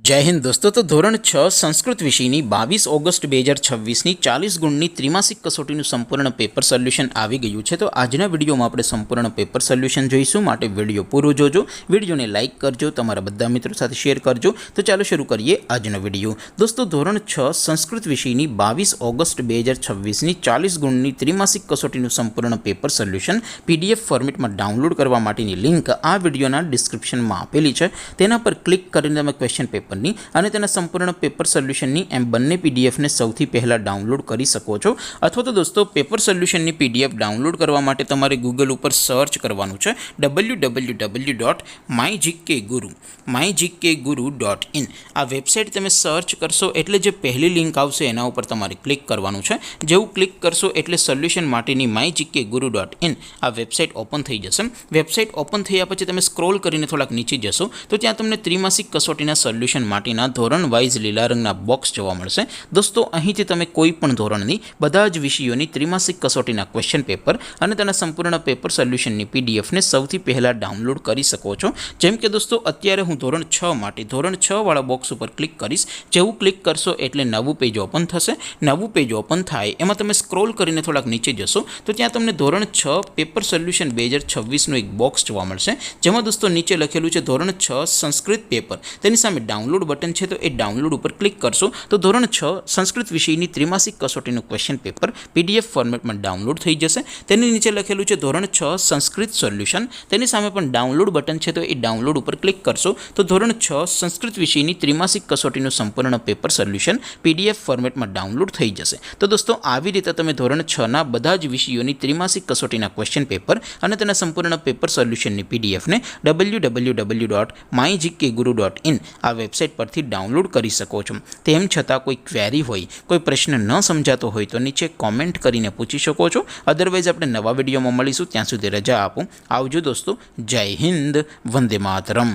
જય હિન્દ દોસ્તો। તો ધોરણ 6 સંસ્કૃત વિષયની 22 ઓગસ્ટ 2026ની 40 ગુણની ત્રિમાસિક કસોટીનું સંપૂર્ણ પેપર સોલ્યુશન આવી ગયું છે। તો આજના વિડીયોમાં આપણે સંપૂર્ણ પેપર સોલ્યુશન જોઈશું, માટે વિડીયો પૂરો જોજો, વિડીયોને લાઇક કરજો, તમારા બધા મિત્રો સાથે શેર કરજો। તો ચાલો શરૂ કરીએ આજનો વિડીયો। દોસ્તો ધોરણ 6 સંસ્કૃત વિષયની 22 ઓગસ્ટ 2026ની 40 ગુણની ત્રિમાસિક કસોટીનું સંપૂર્ણ પેપર સોલ્યુશન પીડીએફ ફોર્મેટમાં ડાઉનલોડ કરવા માટેની લિંક આ વિડીયોના ડિસ્ક્રિપ્શનમાં આપેલી છે। તેના પર ક્લિક કરીને તમે ક્વેશ્ચન પેપરની અને તેના સંપૂર્ણ પેપર સોલ્યુશનની એમ બંને પીડીએફને સૌથી પહેલાં ડાઉનલોડ કરી શકો છો। અથવા તો દોસ્તો પેપર સોલ્યુશનની પીડીએફ ડાઉનલોડ કરવા માટે તમારે ગૂગલ ઉપર સર્ચ કરવાનું છે www.mygkguru.in। આ વેબસાઇટ તમે સર્ચ કરશો એટલે જે પહેલી લિંક આવશે એના ઉપર તમારે ક્લિક કરવાનું છે। જેવું ક્લિક કરશો એટલે સોલ્યુશન માટેની mygkguru.in આ વેબસાઇટ ઓપન થઈ જશે। વેબસાઇટ ઓપન થયા પછી તમે સ્ક્રોલ કરીને થોડાક નીચે જશો તો ત્યાં તમને ત્રિમાસિક કસોટીના સોલ્યુશન માટેના ધોરણ વાઇઝ લીલા રંગના બોક્સ જોવા મળશે। દોસ્તો અહીંથી તમે કોઈ પણ ધોરણની બધા જ વિષયોની ત્રિમાસિક કસોટીના ક્વેશ્ચન પેપર અને તેના સંપૂર્ણ પેપર સોલ્યુશનની પીડીએફને સૌથી પહેલાં ડાઉનલોડ કરી શકો છો। જેમ કે દોસ્તો અત્યારે હું ધોરણ 6 માટે ધોરણ 6 વાળા બોક્સ ઉપર ક્લિક કરીશ। જેવું ક્લિક કરશો એટલે નવું પેજ ઓપન થશે। નવું પેજ ઓપન થાય એમાં તમે સ્ક્રોલ કરીને થોડાક નીચે જશો તો ત્યાં તમને ધોરણ 6 પેપર સોલ્યુશન 2026નું એક બોક્સ જોવા મળશે, જેમાં દોસ્તો નીચે લખેલું છે ધોરણ 6 સંસ્કૃત પેપર। તેની સામે ડાઉનલોડ બટન છે તો એ ડાઉનલોડ ઉપર ક્લિક કરશો તો ધોરણ 6 સંસ્કૃત વિષયની ત્રિમાસિક કસોટીનું ક્વેશ્ચન પેપર પીડીએફ ફોર્મેટમાં ડાઉનલોડ થઈ જશે। તેની નીચે લખેલું છે ધોરણ 6 સંસ્કૃત સોલ્યુશન, તેની સામે પણ ડાઉનલોડ બટન છે તો એ ડાઉનલોડ ઉપર ક્લિક કરશો તો ધોરણ 6 સંસ્કૃત વિષયની ત્રિમાસિક કસોટીનું સંપૂર્ણ પેપર સોલ્યુશન પીડીએફ ફોર્મેટમાં ડાઉનલોડ થઈ જશે। તો દોસ્તો આવી રીતે તમે ધોરણ 6ના બધા જ વિષયોની ત્રિમાસિક કસોટીના ક્વેશ્ચન પેપર અને તેના સંપૂર્ણ પેપર સોલ્યુશનની પીડીએફને www.mygkguru.in આ વેબસાઇટ પરથી ડાઉનલોડ કરી શકો છો। તેમ છતાં કોઈ ક્વેરી હોય, કોઈ પ્રશ્ન ન સમજાતો હોય તો નીચે કોમેન્ટ કરીને પૂછી શકો છો। અદરવાઇઝ આપણે નવા વિડીયોમાં મળીશું, ત્યાં સુધી રજા આપો। આવજો દોસ્તો, જય હિન્દ, વંદે માતરમ।